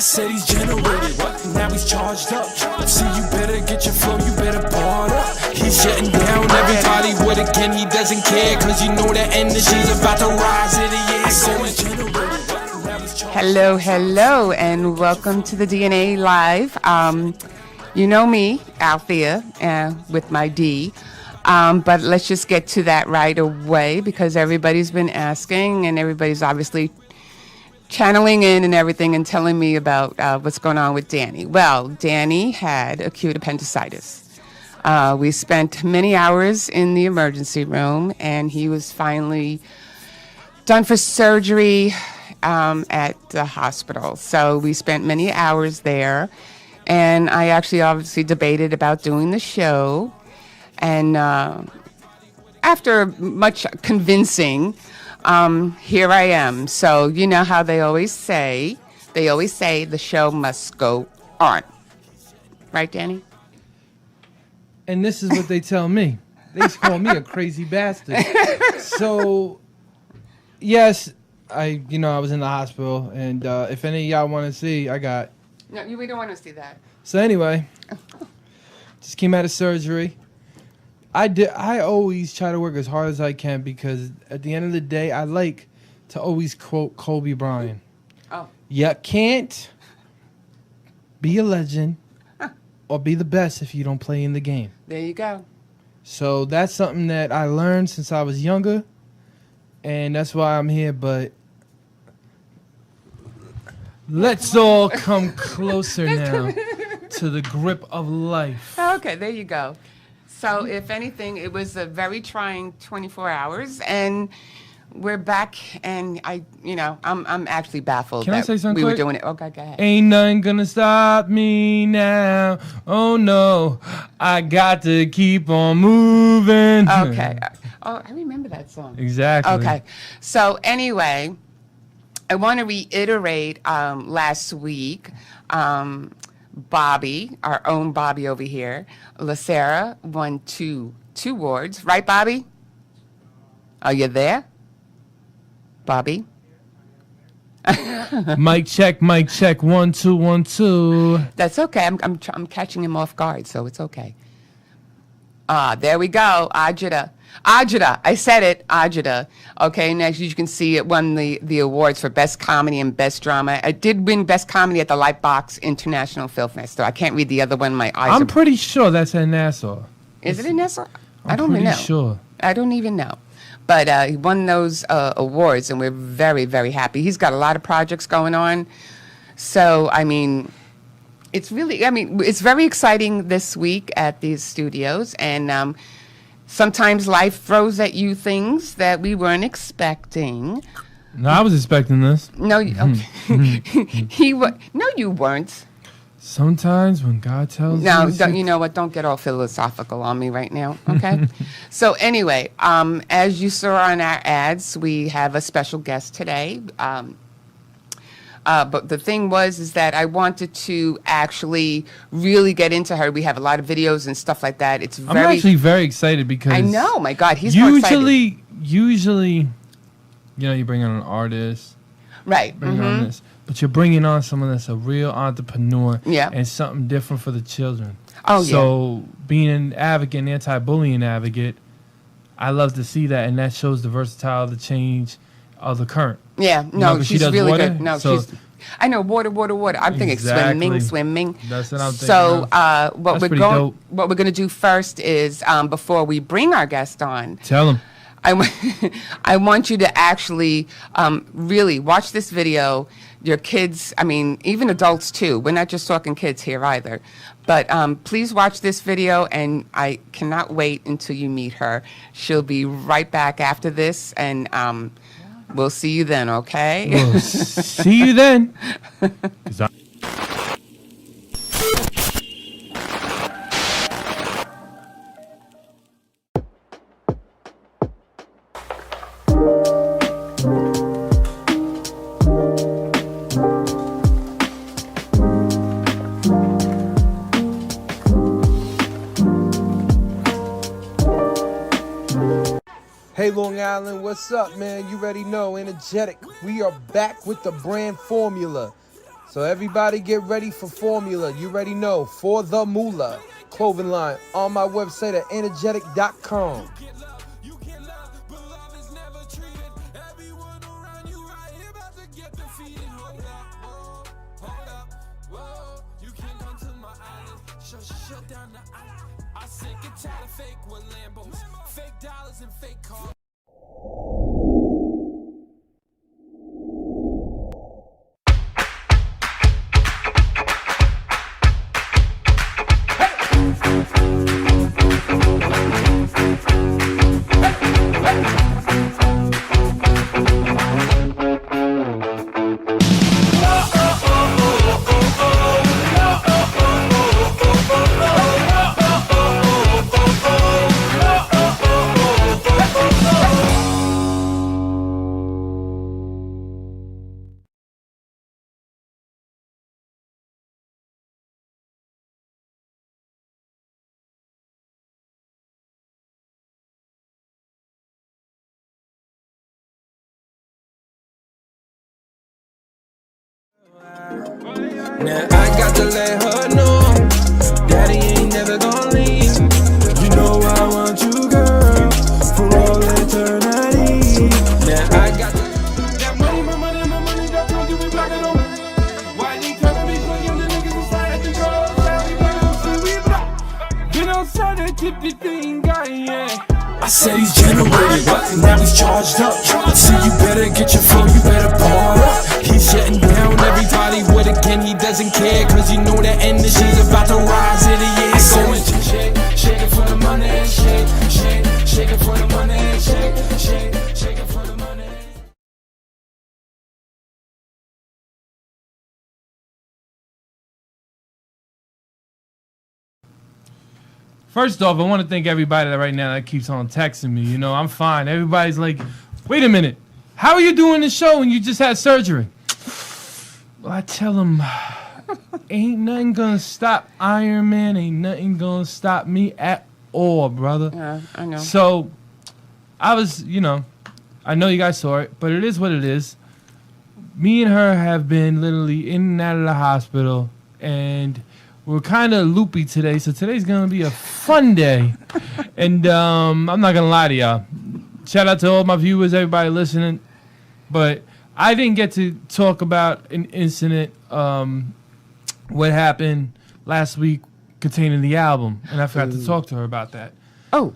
said he's generated, now he's charged up. See, you better get your flow, you better bar up. He's shutting down everybody with again, he doesn't care, cause you know the energy's about to rise in the air. I said he's generated, now he's charged up. Hello, and welcome to the DNA Live. You know me, Althea, with my D. But let's just get to that right away because everybody's been asking and everybody's obviously channeling in and everything and telling me about what's going on with Danny. Well, Danny had acute appendicitis. We spent many hours in the emergency room and he was finally done for surgery at the hospital. So we spent many hours there. And I actually obviously debated about doing the show. And after much convincing, here I am. So you know how they always say the show must go on. Right, Danny? And this is what they tell me. They call me a crazy bastard. So, yes, I was in the hospital. And if any of y'all want to see, I got... No, we don't want to see that. So anyway, just came out of surgery. I always try to work as hard as I can because at the end of the day, I like to always quote Kobe Bryant. Oh. You can't be a legend or be the best if you don't play in the game. There you go. So that's something that I learned since I was younger, and that's why I'm here, but... Let's all come closer now to the grip of life. Okay, there you go. So if anything, it was a very trying 24 hours, and we're back. And I'm actually baffled. Can I say something we quick? were doing it. Okay, go ahead. Ain't nothing gonna stop me now. Oh no, I got to keep on moving. Okay. Oh, I remember that song. Exactly. Okay. So anyway, I want to reiterate last week, Bobby, our own Bobby over here, LaSarah won two awards. Right, Bobby? Are you there? Bobby? Mic check, 1 2 1 2. That's okay. I'm catching him off guard, so it's okay. There we go. Ajita. I said it, Ajita. Okay, next you can see it won the awards for Best Comedy and Best Drama. I did win Best Comedy at the Lightbox International Film Festival. I can't read the other one. My eyes I'm pretty sure that's in Nassau. Is it in Nassau? I don't pretty even know. sure. I don't even know. But he won those awards, and we're very, very happy. He's got a lot of projects going on. So, it's very exciting this week at these studios, and sometimes life throws at you things that we weren't expecting. No, I was expecting this. No, no, you weren't. Sometimes when God tells you... You know what? Don't get all philosophical on me right now, okay? So anyway, as you saw on our ads, we have a special guest today. But the thing is that I wanted to actually really get into her. We have a lot of videos and stuff like that. I'm actually very excited because... I know, my God, he's more excited. Usually, you bring on an artist. Right. Bring on this. But you're bringing on someone that's a real entrepreneur. Yeah. And something different for the children. Oh, yeah. So being an advocate, an anti-bullying advocate, I love to see that. And that shows the versatility, the change of the current. Yeah, no, she's really water, good. No, so I know water. I'm thinking swimming. That's what I'm thinking. So what dope. we're going to do first is before we bring our guest on. Tell them. I want you to actually really watch this video. Your kids, even adults too. We're not just talking kids here either. But please watch this video, and I cannot wait until you meet her. She'll be right back after this, and we'll see you then, okay? We'll see you then. Hey Long Island, what's up, man? You already know, energetic. We are back with the brand formula. So everybody get ready for formula. You already know, for the moolah. Clothing line on my website at energetic.com. Now I got to let her know, Daddy ain't never gonna leave. You know I want you, girl, for all eternity. Now I got to that money, my money, my money, that's gonna give me back on. Why they tryna be playing the niggas inside the girls? Been outside that tip the thing, guy, yeah. I said he's generated, now he's charged up. See, you better get your flow, you better bar up. He's shutting down everybody with again, he doesn't care, cause you know that energy's about to rise in the year. So shake, shake it for the money, shake, shake, shake it for the money, shake, shake, shake it for the money. First off, I want to thank everybody that right now that keeps on texting me. You know, I'm fine. Everybody's like, wait a minute. How are you doing the show when you just had surgery? Well, I tell them, ain't nothing going to stop Iron Man. Ain't nothing going to stop me at all, brother. Yeah, I know. So, I was, you know, I know you guys saw it, but it is what it is. Me and her have been literally in and out of the hospital, and we're kind of loopy today, so today's going to be a fun day. And I'm not going to lie to y'all. Shout out to all my viewers, everybody listening. But I didn't get to talk about an incident, what happened last week containing the album. And I forgot to talk to her about that. Oh.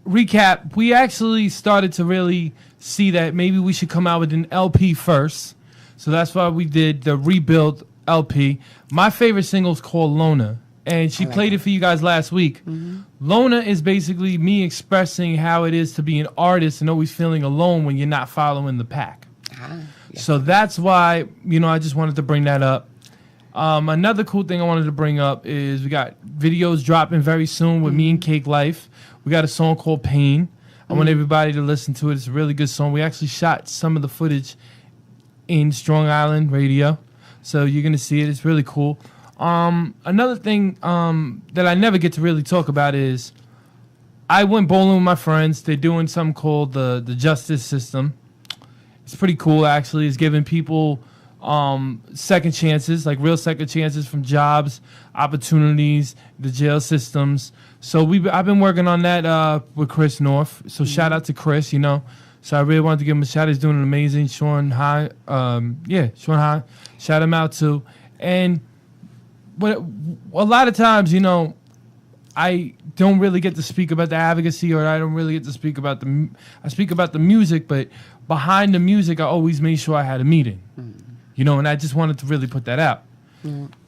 Recap, we actually started to really see that maybe we should come out with an LP first. So that's why we did the Rebuild LP. My favorite single is called Lona, and she played it for you guys last week. Mm-hmm. Lona is basically me expressing how it is to be an artist and always feeling alone when you're not following the pack. Yes. So that's why, you know, I just wanted to bring that up. Another cool thing I wanted to bring up is we got videos dropping very soon with me and Cake Life. We got a song called Pain. I want everybody to listen to it. It's a really good song. We actually shot some of the footage in Strong Island Radio. So you're going to see it. It's really cool. Another thing that I never get to really talk about is I went bowling with my friends. They're doing something called the justice system. It's pretty cool, actually. It's giving people second chances, like real second chances from jobs, opportunities, the jail systems. So I've been working on that with Chris North. So shout out to Chris, you know. So I really wanted to give him a shout. He's doing an amazing. Sean High, Sean High. Shout him out too. And but a lot of times, you know, I don't really get to speak about the advocacy, or I don't really get to speak about I speak about the music, but behind the music, I always made sure I had a meeting. You know, and I just wanted to really put that out.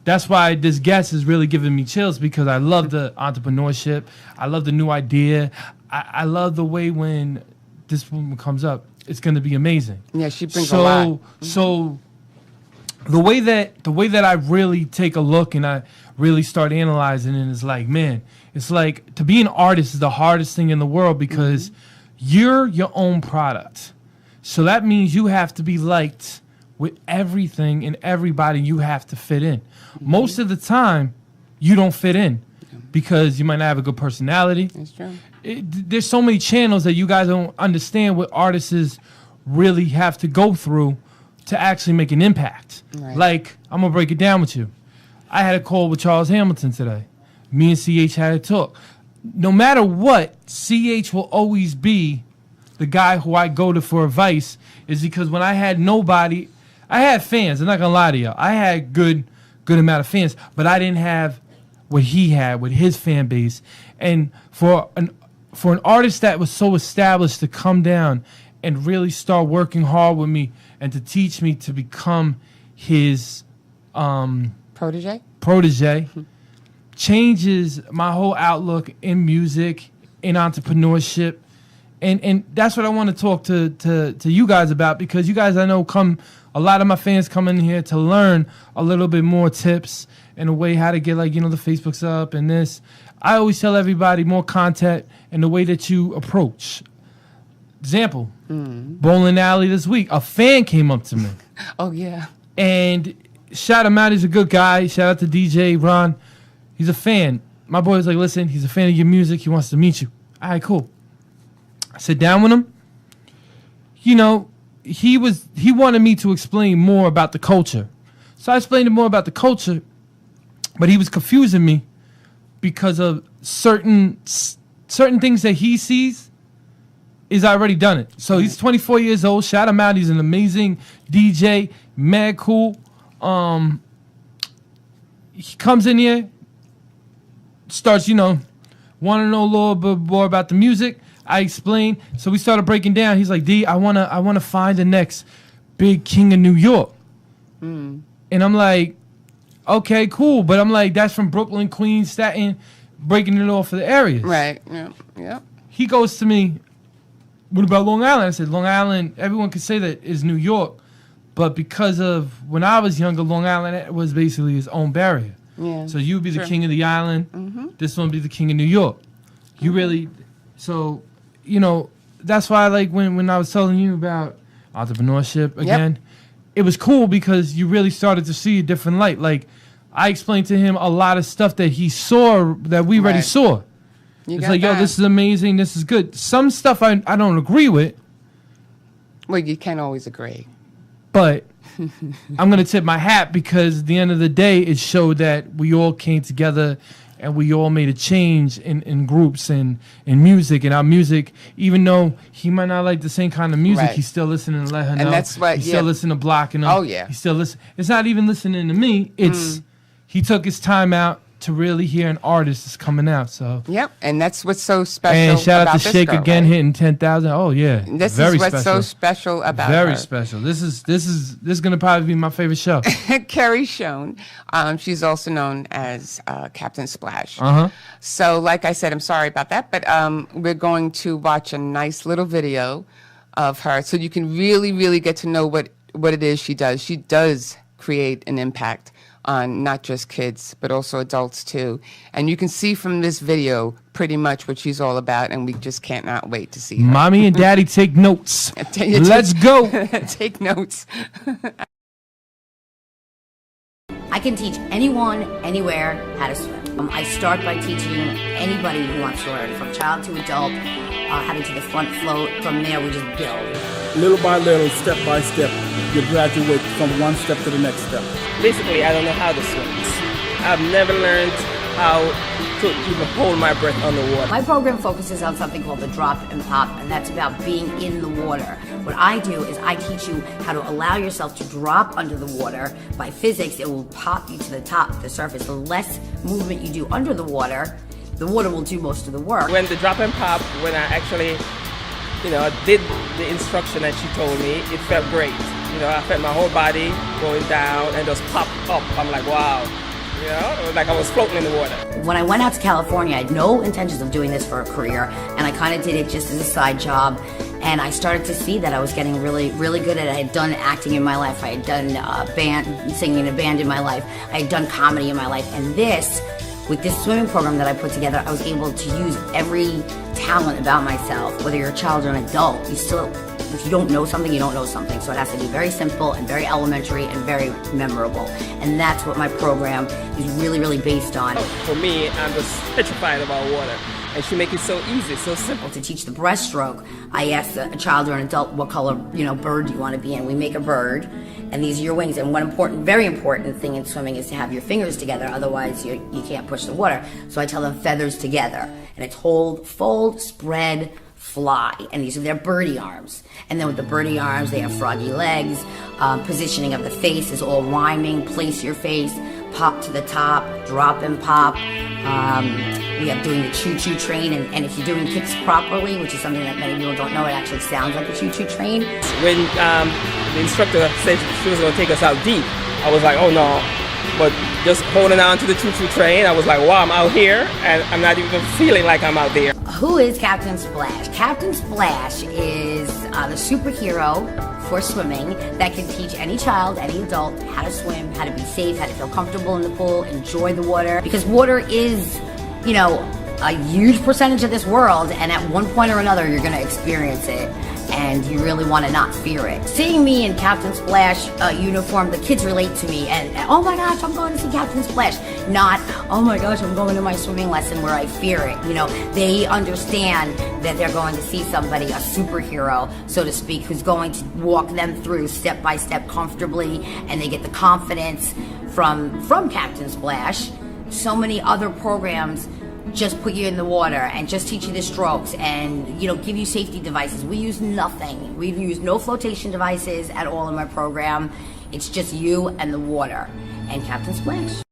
That's why this guest is really giving me chills, because I love the entrepreneurship. I love the new idea. I love the way when this woman comes up, it's going to be amazing. Yeah, she brings a lot. So the way that I really take a look and I really start analyzing it is like, man, it's like to be an artist is the hardest thing in the world, because you're your own product. So that means you have to be liked with everything and everybody. You have to fit in. Most of the time, you don't fit in because you might not have a good personality. That's true. There's so many channels that you guys don't understand what artists really have to go through to actually make an impact. Right. Like, I'm going to break it down with you. I had a call with Charles Hamilton today. Me and CH had a talk. No matter what, CH will always be the guy who I go to for advice, is because when I had nobody, I had fans. I'm not going to lie to you. I had good amount of fans, but I didn't have what he had with his fan base. And for an artist that was so established to come down and really start working hard with me and to teach me to become his Protege? changes my whole outlook in music, in entrepreneurship. And that's what I want to talk to you guys about, because you guys, I know, a lot of my fans come in here to learn a little bit more tips and a way how to get, like, the Facebooks up and this. I always tell everybody more content and the way that you approach. Example, bowling alley this week, a fan came up to me. Oh, yeah. And shout him out, he's a good guy. Shout out to DJ Ron. He's a fan. My boy was like, listen, he's a fan of your music. He wants to meet you. All right, cool. I sit down with him. He wanted me to explain more about the culture. So I explained him more about the culture, but he was confusing me because of certain things that he sees is I already done it. So he's 24 years old. Shout him out. He's an amazing DJ, mad cool. He comes in here, starts, want to know a little bit more about the music. I explained. So we started breaking down. He's like, D, I wanna find the next big king of New York. And I'm like, okay, cool. But I'm like, that's from Brooklyn, Queens, Staten, breaking it off of the areas. Right. Yeah. He goes to me, what about Long Island? I said, Long Island, everyone could say that is New York. But because of when I was younger, Long Island was basically its own barrier. Yeah. So you'd be the king of the island. This one would be the king of New York. You really, so, that's why, like, when I was telling you about entrepreneurship again, it was cool because you really started to see a different light. Like, I explained to him a lot of stuff that he saw that we already saw. It's like, yo, this is amazing. This is good. Some stuff I don't agree with. Well, you can't always agree. But I'm going to tip my hat because at the end of the day, it showed that we all came together and we all made a change in groups and in music. And our music, even though he might not like the same kind of music, he's still listening to Let Her Know. And that's what, he's still listening to Blocking Him. Oh, yeah. He's still listening. It's not even listening to me. It's he took his time out to really hear an artist that's coming out. So Yep, and that's what's so special. And shout out about to this Shake girl, again, right? hitting 10,000. Oh yeah, This very is what's special. so special about Very her. special. This is gonna probably be my favorite show. Keri Schoen. She's also known as Kaptain Splash. Uh-huh. So, like I said, I'm sorry about that, but we're going to watch a nice little video of her, so you can really, really get to know what it is she does. She does create an impact on not just kids, but also adults too. And you can see from this video pretty much what she's all about, and we just can't not wait to see her. Mommy and Daddy, take notes. Let's go. Take notes. I can teach anyone, anywhere, how to swim. I start by teaching anybody who wants to learn, from child to adult, how to do the front float. From there, we just build. Little by little, step by step, you graduate from one step to the next step. Basically, I don't know how to swim. I've never learned how to even hold my breath underwater. My program focuses on something called the drop and pop, and that's about being in the water. What I do is I teach you how to allow yourself to drop under the water. By physics, it will pop you to the top, the surface. The less movement you do under the water will do most of the work. When the drop and pop, when I actually, did the instruction that she told me, it felt great. I felt my whole body going down and just pop up. I'm like, wow. It was like I was floating in the water. When I went out to California, I had no intentions of doing this for a career, and I kind of did it just as a side job. And I started to see that I was getting really, really good at it. I had done acting in my life. I had done singing in a band in my life. I had done comedy in my life. And with this swimming program that I put together, I was able to use every talent about myself. Whether you're a child or an adult, if you don't know something, you don't know something. So it has to be very simple and very elementary and very memorable. And that's what my program is really, really based on. For me, I'm just petrified about water. And she makes it so easy, so simple. To teach the breaststroke, I asked a child or an adult what color, bird do you want to be in. We make a bird, and these are your wings. And one very important thing in swimming is to have your fingers together, otherwise you can't push the water. So I tell them feathers together, and it's hold, fold, spread, fly, and these are their birdie arms. And then with the birdie arms, they have froggy legs. Positioning of the face is all rhyming. Place your face, pop to the top, drop and pop. We have doing the choo-choo train, and if you're doing kicks properly, which is something that many people don't know, it actually sounds like a choo-choo train. When the instructor said she was going to take us out deep, I was like, oh no. But just holding on to the choo-choo train, I was like, wow, I'm out here, and I'm not even feeling like I'm out there. Who is Kaptain Splash? Kaptain Splash is the superhero for swimming that can teach any child, any adult, how to swim, how to be safe, how to feel comfortable in the pool, enjoy the water. Because water is, a huge percentage of this world, and at one point or another, you're going to experience it. And you really want to not fear it. Seeing me in Kaptain Splash uniform, the kids relate to me, and oh my gosh, I'm going to see Kaptain Splash. Not, oh my gosh, I'm going to my swimming lesson where I fear it. They understand that they're going to see somebody, a superhero, so to speak, who's going to walk them through step by step comfortably, and they get the confidence from Kaptain Splash. So many other programs just put you in the water and just teach you the strokes and give you safety devices. We use nothing. We use no flotation devices at all in my program. It's just you and the water and Kaptain Splash.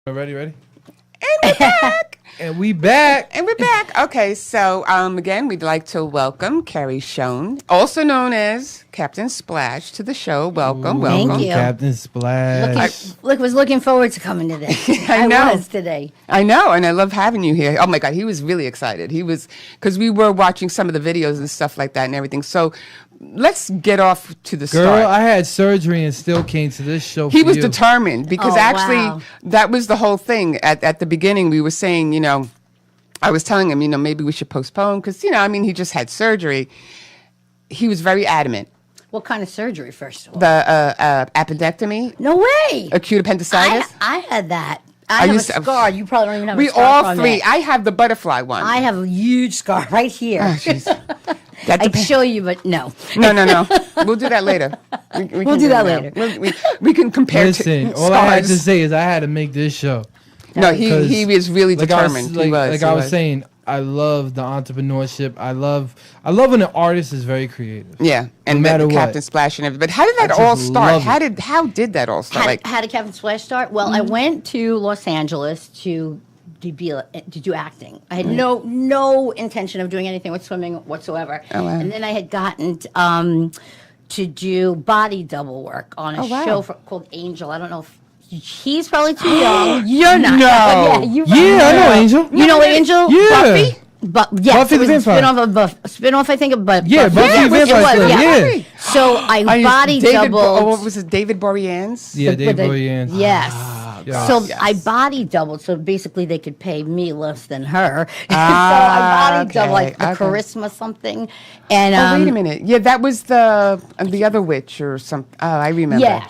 Ready? And we're back. And we back. And we're back. Okay, so again, we'd like to welcome Keri Schoen, also known as Kaptain Splash, to the show. Welcome, welcome. Thank you. Kaptain Splash. Was looking forward to coming today. I know. was today. I know, and I love having you here. Oh my God, he was really excited. He was, because we were watching some of the videos and stuff like that and everything. So let's get off to the start. Girl, I had surgery and still came to this show. He was determined because wow. that was the whole thing. At the beginning, we were saying, I was telling him, maybe we should postpone because, he just had surgery. He was very adamant. What kind of surgery, first of all? The appendectomy. No way. Acute appendicitis. I had that. I have a scar. You probably don't even have a we scar all from three. it. I have the butterfly one. I have a huge scar right here. Oh, I'd show you, but no. No. We'll do that later. We'll do that later. We can compare. Listen, all I had to say is I had to make this show. No, he was really determined. I was saying, I love the entrepreneurship. I love when an artist is very creative. Yeah, and no matter Kaptain Splash and everything. But how did that all start? How did that all start? How did Kaptain Splash start? Well, I went to Los Angeles to do acting. I had no intention of doing anything with swimming whatsoever. Oh, wow. And then I had gotten to do body double work on a show called Angel. I don't know if he's probably too young. You're not. No. Yeah, I know Angel. You know Angel? Yeah. Buffy? Yes, Buffy it was the a Vampire. spin-off, I think, of Buffy. Yeah, Buffy the Vampire Slayer, yeah. So I body doubled. What was it, David Boreanaz? Yeah, David Boreanaz. Yes. Yes. So Yes. I body doubled. So basically, they could pay me less than her. So I body doubled, like the charisma something. And wait a minute. Yeah, that was the other witch or something. Oh, I remember. yeah,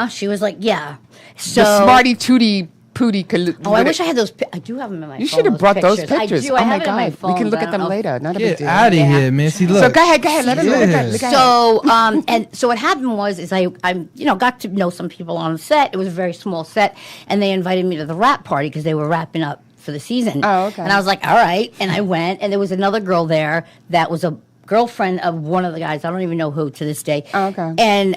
she was like, yeah. So The Smarty Tootie Pootie. I wish I had those. I do have them in my phone. You should have brought those pictures. I do. I oh my have it in my God. phone. We can look but at them later. Not a big Get deal. out of here, man. See, look. So go ahead. Let us look at that. So and so what happened was I got to know some people on the set. It was a very small set, and they invited me to the wrap party because they were wrapping up for the season. Oh, okay. And I was like, all right, and I went, and there was another girl there that was a girlfriend of one of the guys. I don't even know who to this day. Oh, okay. And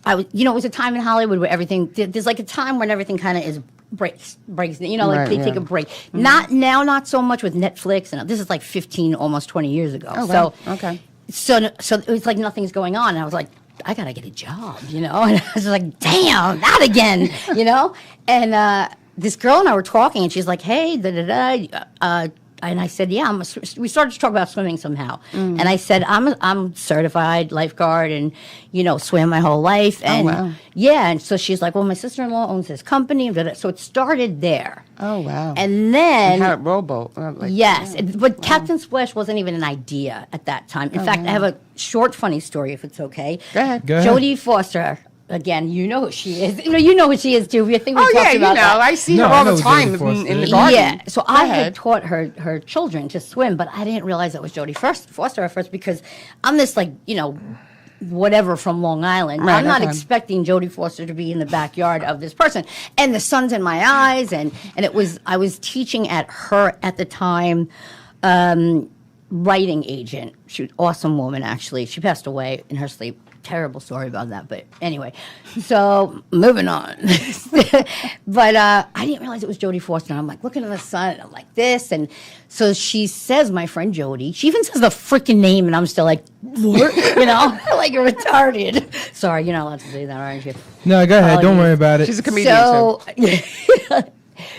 I was, it was a time in Hollywood where everything. There's like a time when everything kind of is. breaks like Right, they take a break. Not now, not so much with Netflix, and this is like 15 almost 20 years ago. Oh, so wow. Okay. so it was like nothing's going on, and I was like, I gotta get a job, and I was like, damn, not again, and this girl and I were talking, and she's like, hey, and I said, yeah, we started to talk about swimming somehow. And I said, I'm certified lifeguard and, swam my whole life. And wow. yeah, and so she's like, well, my sister-in-law owns this company. So it started there. Oh, wow. And then... How rowboat. Yes, but Kaptain Splash wasn't even an idea at that time. In fact, I have a short, funny story, if it's okay. Go ahead. Go ahead. Jodie Foster again, you know who she is. You know who she is too. I think we Oh, talked yeah, about that. I see No, her I all know the time Jodie Foster in the is. garden. Yeah, so Go I ahead. had taught her children to swim, but I didn't realize it was Jodie Foster at first because I'm this whatever from Long Island. Right, I'm not okay. expecting Jodie Foster to be in the backyard of this person. And the sun's in my eyes, and I was teaching at the time, writing agent. She was an awesome woman, actually. She passed away in her sleep. Terrible story about that, but anyway. So moving on. But I didn't realize it was Jodie Foster. And I'm like looking at the sun, and I'm like this, and so she says, "My friend Jodie." She even says the freaking name, and I'm still like, what? Like you're retarded. Sorry, you're not allowed to say that, aren't you? No, go ahead. Don't worry about it. She's a comedian, too.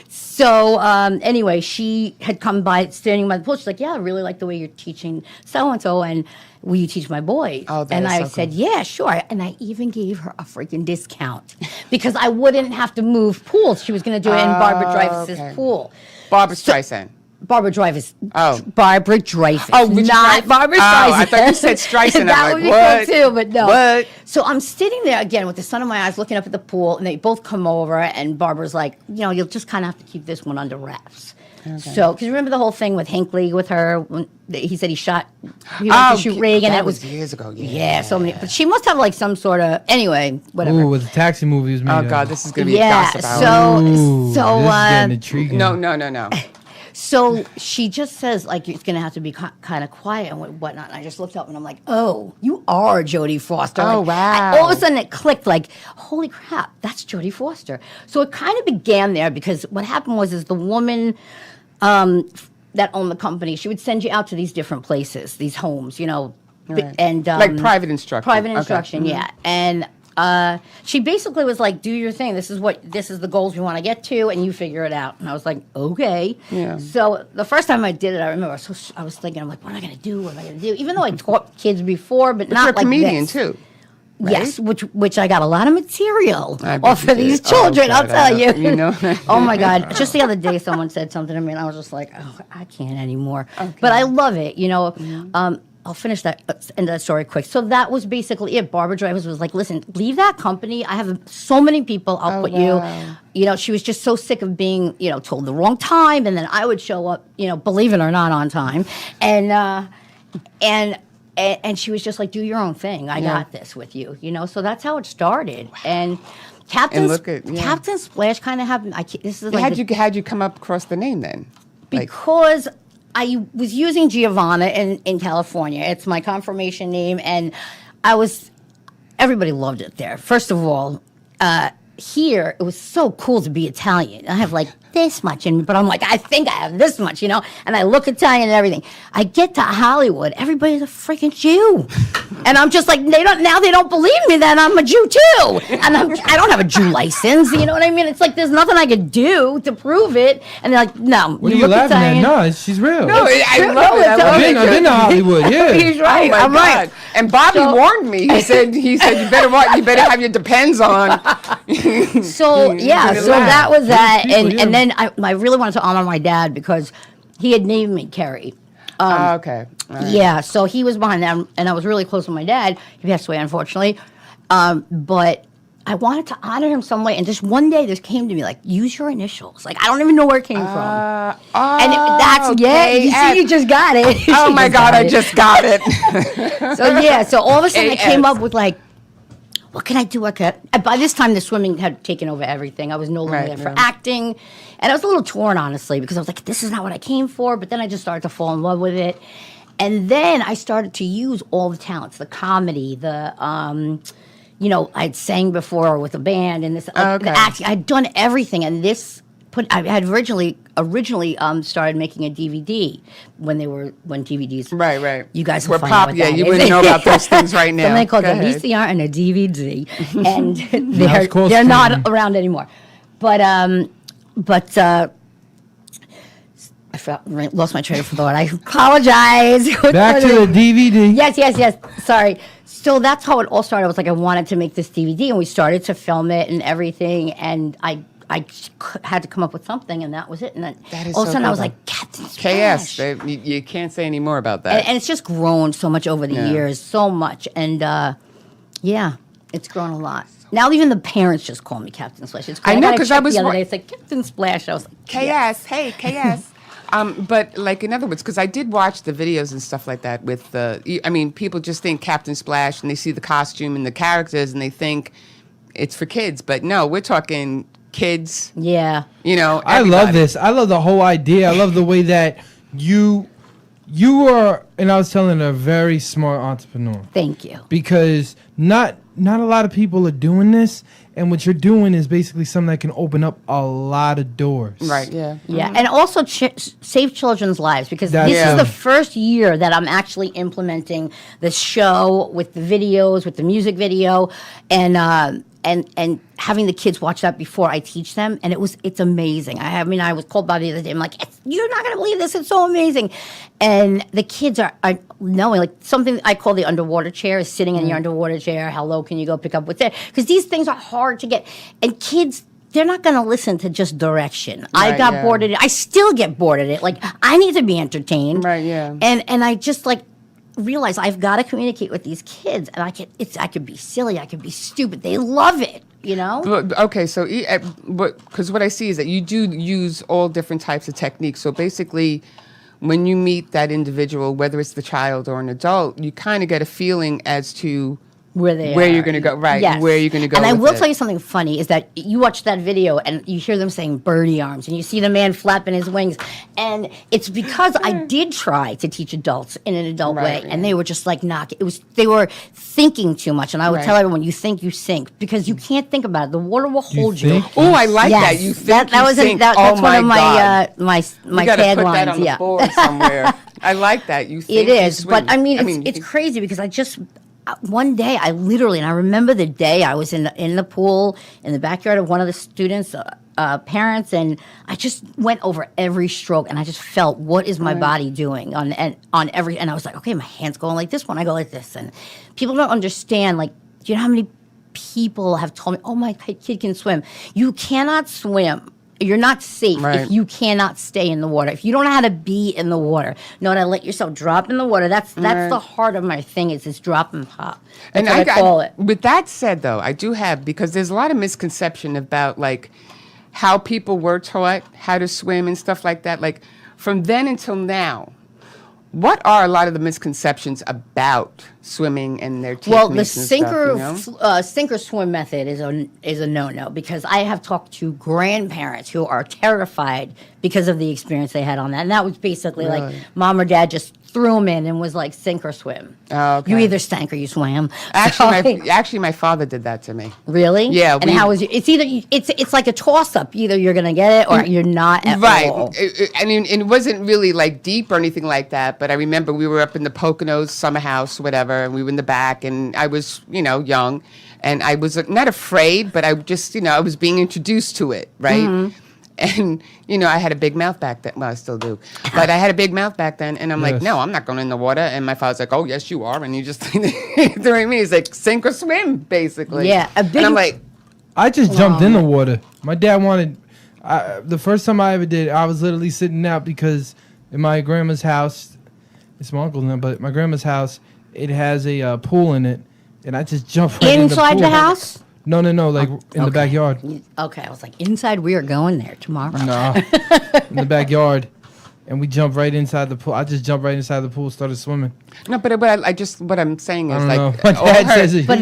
So anyway, she had come by, standing by the pool. She's like, "Yeah, I really like the way you're teaching so-and-so, and will you teach my boys?" Oh, that and is I so said, cool. "Yeah, sure." And I even gave her a freaking discount because I wouldn't have to move pools. She was going to do it in Barbara Dreyfus's okay. pool. Barbara Streisand. Barbara Dreyfus. Oh. Barbara Dreyfus. Oh, which not Streisand? Barbara Oh, Streisand. I thought you said Streisand. That I'm would like, be cool what? too, but no. What? So I'm sitting there again with the sun in my eyes, looking up at the pool, and they both come over, and Barbara's like, "You'll just kind of have to keep this one under wraps." So, because you remember the whole thing with Hinckley with her when he said he went to shoot Reagan. That It was years ago. yeah, so many. But she must have like some sort of anyway, whatever. Ooh, with the taxi movies made Oh, of. God, this is going to be a Yeah, gossip hour. Ooh, so this is getting intriguing. No. So she just says, like, it's going to have to be kind of quiet and whatnot. And I just looked up and I'm like, oh, you are Jodie Foster. Oh, Like, wow. all of a sudden it clicked, like, holy crap, that's Jodie Foster. So it kind of began there because what happened was the woman that owned the company, she would send you out to these different places, these homes, Right. and Like private instruction. Private Okay. instruction, yeah. And she basically was like, do your thing. This is the goals you want to get to, and you figure it out. And I was like, okay. Yeah. So the first time I did it, I remember I was thinking, I'm like, what am I going to do? What am I going to do? Even though I taught kids before, but not You're a like comedian, this. too. Right? Yes, which I got a lot of material I bet off you of these did. Oh, children, I'll God, I tell know. you. You know? Oh my God! Just the other day, someone said something to me, and I was just like, "Oh, I can't anymore." But I love it, I'll finish that end of that story quick. So that was basically it. Barbara Dreyfus was like, "Listen, leave that company. I have so many people. I'll put wow. you." She was just so sick of being, told the wrong time, and then I would show up, believe it or not, on time, and she was just like, "Do your own thing. I got this with you." So that's how it started. And Kaptain Splash kind of happened. This is like How'd you come up across the name then? because I was using Giavanna in California. It's my confirmation name, and everybody loved it there. First of all, here it was so cool to be Italian. I have like this much in me, but I'm like, I think I have this much, and I look Italian and everything. I get to Hollywood, everybody's a freaking Jew. And I'm just like, they don't believe me that I'm a Jew too. And I don't have a Jew license, you know what I mean? It's like there's nothing I could do to prove it. And they're like, no, What are you look laughing Italian. at? No, she's real. No, I true. love it. I No, love it. I've been to Hollywood, yeah. He's right. Oh my I'm God! right. And Bobby warned me. He said you better have your depends on. So yeah, Good so laugh. that was that, people, yeah. and then I really wanted to honor my dad because he had named me Keri. Okay. All right. Yeah, so he was behind that, and I was really close with my dad. He passed away, unfortunately, but I wanted to honor him some way. And just one day, this came to me like, use your initials. Like I don't even know where it came from. And that's okay. you see, you just got it. Oh You my just God! got I it. just got it. So yeah, so all of a sudden I came AS. up with like, what can I do? By this time, the swimming had taken over everything. I was no longer Right, there for right. acting. And I was a little torn, honestly, because I was like, this is not what I came for. But then I just started to fall in love with it. And then I started to use all the talents, the comedy, I'd sang before with a band and this, Okay. the acting. I'd done everything. And I had originally started making a DVD when DVDs. Right. You guys will We're find out what yeah, that you is. wouldn't know about those things right now. Something called Go a ahead. VCR and a DVD, and it's called they're not streaming. around anymore. But I lost my train of thought. I apologize. Back to the DVD. Yes. Sorry. So that's how it all started. I was like, I wanted to make this DVD, and we started to film it and everything, and I had to come up with something, and that was it. And then That is all of a so sudden, I cool, was though. like, Kaptain Splash. KS. You can't say any more about that. And it's just grown so much over the Yeah. years, so much. And yeah, It's grown a lot. Now even the parents just call me Kaptain Splash. It's I know, got a 'cause check I was the other wa- day. It's like Kaptain Splash. I was like, KS, hey, KS. But like in other words, because I did watch the videos and stuff like that with people just think Kaptain Splash and they see the costume and the characters and they think it's for kids. But no, we're talking kids. yeah. I love this. I love the whole idea. I love the way that you are, and I was telling her, a very smart entrepreneur. Thank you. Because not a lot of people are doing this, and what you're doing is basically something that can open up a lot of doors. Right, yeah. Yeah, and also save children's lives, because That's this is true. the first year that I'm actually implementing the show with the videos, with the music video, and having the kids watch that before I teach them, and it's amazing. I was called by the other day. I'm like, you're not gonna believe this. It's so amazing, and the kids are knowing, like, something I call the underwater chair is sitting in your underwater chair. How low can you go pick up what's there? Because these things are hard to get, and kids, they're not going to listen to just direction. I Right, got yeah. bored at it. I still get bored at it. Like, I need to be entertained. Right, yeah. And I just, like, realize I've got to communicate with these kids, and I could be silly, I could be stupid. They love it, But, okay, so because what I see is that you do use all different types of techniques. So basically, when you meet that individual, whether it's the child or an adult, you kind of get a feeling as to where you're going to go, right? Yes. Where you're going to go. And I with will it. tell you something funny is that you watch that video and you hear them saying birdie arms and you see the man flapping his wings, and it's because I did try to teach adults in an adult Right, way, and they were just like they were thinking too much, and I would Right. tell everyone, you think you sink, because you can't think about it. The water will hold you. think? Oh, I like Yes. that. You think that you was think. that's Oh one my of my God. my You got to put that taglines. on the Yeah. board somewhere. I like that. You think It you is, swim. but I mean, you it's think- crazy because I just one day I literally, and I remember the day I was in the pool in the backyard of one of the students' parents, and I just went over every stroke, and I just felt what is my body doing on every, and I was like, okay, my hand's going like this when I go like this, and people don't understand. Like, do you know how many people have told me, oh, my kid can swim? You cannot swim. You're not safe Right. if you cannot stay in the water. If you don't know how to be in the water, know how to let yourself drop in the water. That's the heart of my thing, is this drop and pop. That's what I call it. With that said, though, I do have, because there's a lot of misconception about like how people were taught how to swim and stuff like that. Like from then until now, what are a lot of the misconceptions about swimming and their techniques? Well, the and stuff, sinker swim method is a no-no, because I have talked to grandparents who are terrified because of the experience they had on that, and that was basically like mom or dad just threw them in and was like, sink or swim. Oh, okay. You either stank or you swam. Actually, my father did that to me. Really? Yeah, And how was it's either it's like a toss-up. Either you're gonna get it or you're not at Right. all. I mean, it wasn't really like deep or anything like that, but I remember we were up in the Poconos summer house, whatever, and we were in the back, and I was, young, and I was not afraid, but I just, I was being introduced to it, right? Mm-hmm. And, I had a big mouth back then. Well, I still do. But I had a big mouth back then, and I'm like, Yes. no, I'm not going in the water. And my father's like, oh, yes, you are. And he just threw at me. He's like, sink or swim, basically. Yeah, a big- And I'm like, I just jumped in the water. My dad wanted. The first time I ever did, I was literally sitting out because in my grandma's house, it's my uncle now, but my grandma's house, it has a pool in it, and I just jumped right in Inside the the pool. house? No, like in the backyard. Okay, I was like, inside, we are going there tomorrow. No, in the backyard, and we jumped right inside the pool. I just jumped right inside the pool, started swimming. no, but I just, what I'm saying I is don't like, know. My all dad her- says it. But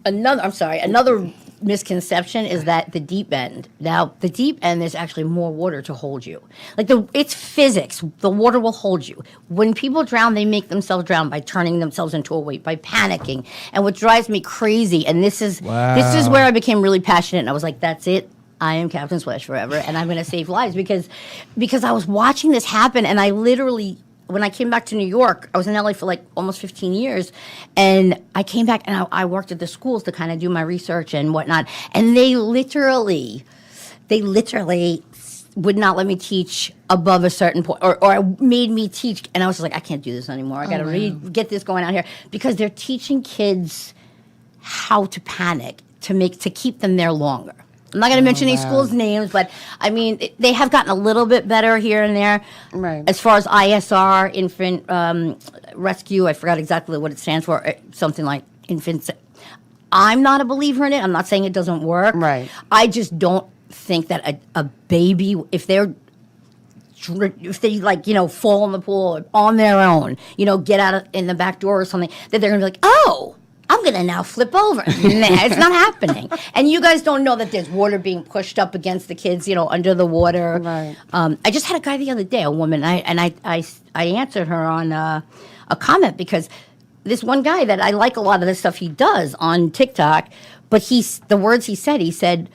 another misconception is that the deep end. Now, the deep end, there's actually more water to hold you. Like it's physics. The water will hold you. When people drown, they make themselves drown by turning themselves into a weight, by panicking. And what drives me crazy, and this is Wow. where I became really passionate, and I was like, that's it. I am Kaptain Splash forever, and I'm going to save lives, because I was watching this happen, and I literally, when I came back to New York, I was in LA for like almost 15 years, and I came back and I worked at the schools to kind of do my research and whatnot, and they literally would not let me teach above a certain point, or made me teach, and I was just like, I can't do this anymore. I got to get this going out here, because they're teaching kids how to panic to keep them there longer. I'm not going to mention any schools' names, but I mean, they have gotten a little bit better here and there. Right. As far as ISR, Infant Rescue, I forgot exactly what it stands for, something like infants. I'm not a believer in it. I'm not saying it doesn't work. Right. I just don't think that a baby, if they like, fall in the pool on their own, get out in the back door or something, that they're going to be like, oh, I'm going to now flip over. Nah, it's not happening. And you guys don't know that there's water being pushed up against the kids, under the water. Right. I just had a guy the other day, a woman, I answered her on a comment because this one guy that I like a lot of the stuff he does on TikTok, but the words he said,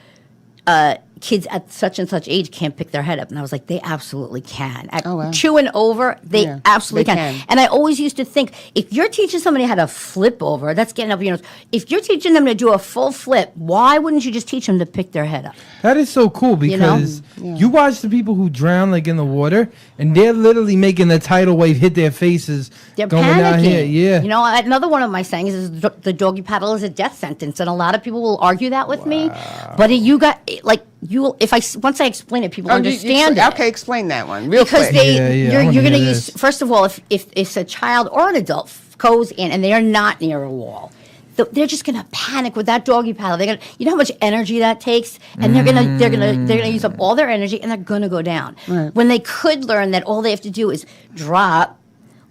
kids at such and such age can't pick their head up. And I was like, they absolutely can. At 2 and over, they absolutely can. And I always used to think, if you're teaching somebody how to flip over, that's getting up your nose. If you're teaching them to do a full flip, why wouldn't you just teach them to pick their head up? That is so cool because you watch the people who drown like in the water, and they're literally making the tidal wave hit their faces. They're going panicking. down here. Yeah. Another one of my sayings is the doggy paddle is a death sentence, and a lot of people will argue that with me. But once I explain it, people understand it. Okay, explain that one real because quick. You're going to use, first of all, if a child or an adult goes in and they are not near a wall, they're just going to panic with that doggy paddle. They're gonna, you know how much energy that takes, and they're gonna use up all their energy, and they're gonna go down. Right. When they could learn that all they have to do is drop,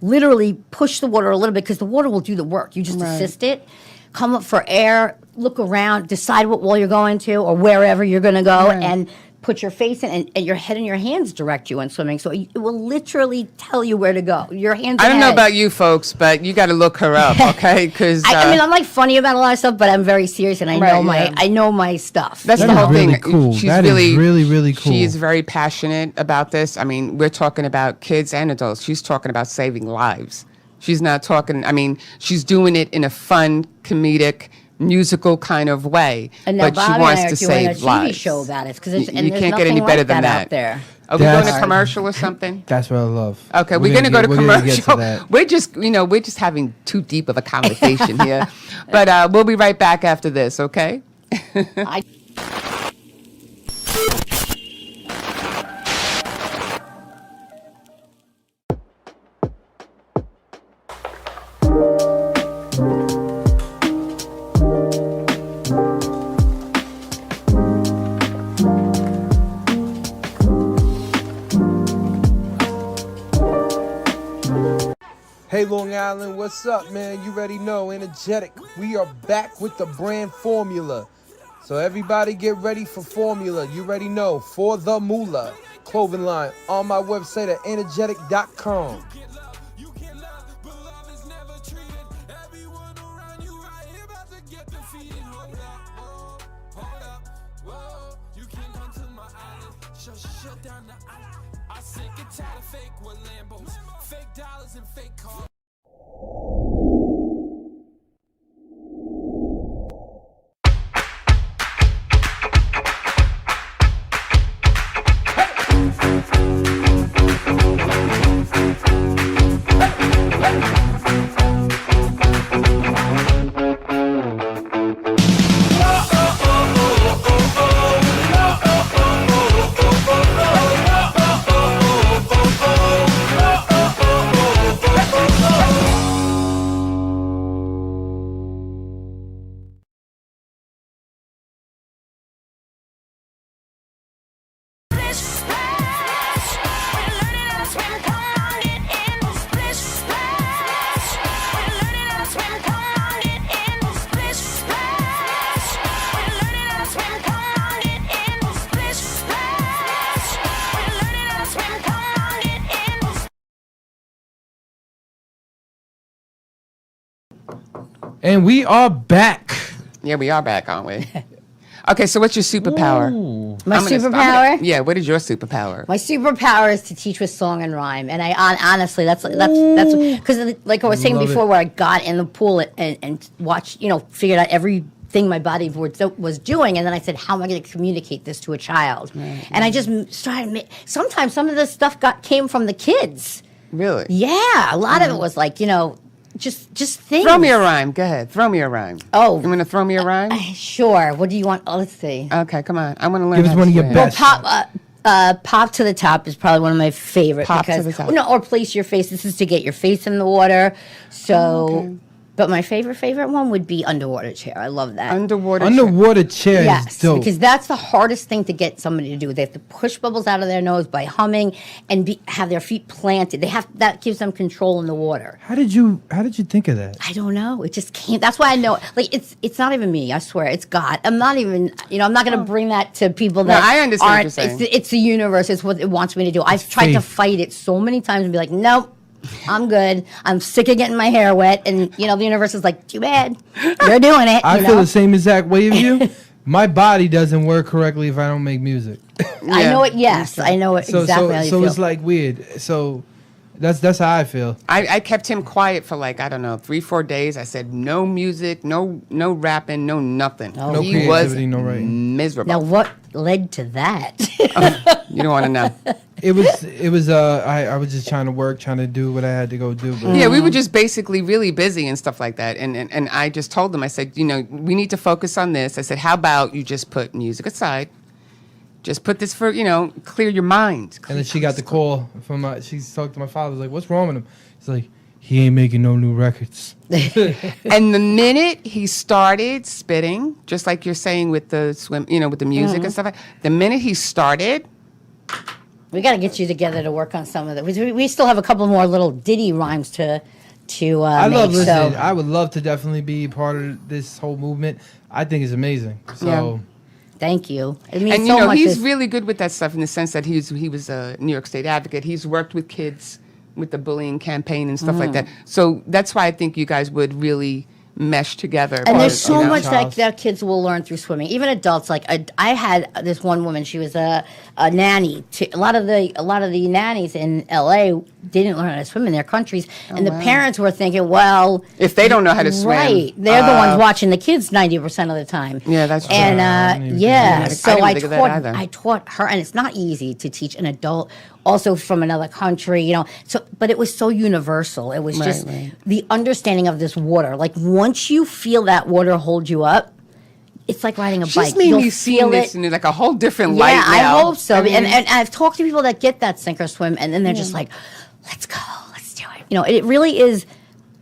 literally push the water a little bit because the water will do the work. You just assist it, come up for air, look around, decide what wall you're going to or wherever you're going to go, and put your face in, and your head and your hands direct you in swimming. So it will literally tell you where to go. Your hands. I don't know about you folks, but you got to look her up, okay? Because I mean, I'm like funny about a lot of stuff, but I'm very serious, and I know my stuff. That's the whole really thing. Cool. She's that really, is really, really cool. She is very passionate about this. I mean, we're talking about kids and adults. She's talking about saving lives. She's not talking. I mean, she's doing it in a fun, comedic, musical kind of way, and now but Bobby she wants and I are to doing save a TV lives. show about it because you can't get any better than that out there. Are we going to commercial or something? That's what I love. Okay, we're going to go to commercial. We're just having too deep of a conversation here, but we'll be right back after this. Okay. Hey, Long Island, what's up, man? You already know, energetic. We are back with the brand formula. So everybody get ready for formula. You already know, for the moolah clothing line on my website at energetic.com. And we are back. Yeah, we are back, aren't we? Okay, so what's your superpower? My superpower? Yeah, what is your superpower? My superpower is to teach with song and rhyme, and I honestly, that's because like I was saying before, where I got in the pool and watched, figured out everything my body was doing, and then I said, how am I going to communicate this to a child? Right. And I just started. Sometimes some of this stuff came from the kids. Really? Yeah, a lot of it was like just things. Throw me a rhyme. Go ahead. Throw me a rhyme. Oh. You want to throw me a rhyme? Sure. What do you want? Oh, let's see. Okay, come on. I want to learn. Give us one of your best. Pop to the top is probably one of my favorite. Pop to the top. Or place your face. This is to get your face in the water. So But my favorite one would be underwater chair. I love that. Underwater chair is Yes, dope. because that's the hardest thing to get somebody to do. They have to push bubbles out of their nose by humming and have their feet planted. That gives them control in the water. How did you think of that? I don't know. It just came. That's why I know. Like it's not even me. I swear, it's God. I'm not even. I'm not going to bring that to people that I understand what aren't. you're saying. It's the universe. It's what it wants me to do. I've tried to fight it so many times and be like, nope. I'm good. I'm sick of getting my hair wet, and the universe is like, too bad. You're doing it. I feel the same exact way as you. My body doesn't work correctly if I don't make music. I know it. Yes, I know it exactly how you feel. So it's like weird. So that's how I feel. I kept him quiet for 3-4 days. I said no music, no rapping, no nothing. No He creativity, was no writing. miserable. Now, what led to that? You don't want to know. It was I was just trying to do what I had to go do. But Yeah, we were just basically really busy and stuff like that. And I just told them, I said, we need to focus on this. I said, how about you just put music aside? Just put this for, clear your mind. And then she got the call from she talked to my father. Was like, what's wrong with him? He's like, he ain't making no new records. And the minute he started spitting, just like you're saying with the with the music and stuff, the minute he started. We got to get you together to work on some of that. We still have a couple more little ditty rhymes to I make. love listening. So. I would love to definitely be part of this whole movement. I think it's amazing. So. Yeah. Thank you. It means And so much. he's really good with that stuff in the sense that he was a New York State advocate. He's worked with kids with the bullying campaign and stuff like that. So that's why I think you guys would really mesh together. And there's so much that kids will learn through swimming. Even adults. Like I had this one woman. She was a nanny. A lot of the nannies in LA didn't learn how to swim in their countries, and the parents were thinking, well, if they don't know how to swim, right? They're the ones watching the kids 90% of the time. Yeah, that's true. And so I taught her, and it's not easy to teach an adult. Also from another country, but it was so universal. It was just the understanding of this water. Like once you feel that water hold you up, it's like riding a bike. She's made me see this in like a whole different light now. I hope so. And I've talked to people that get that sink or swim, and then they're just like, let's go, let's do it. It really is.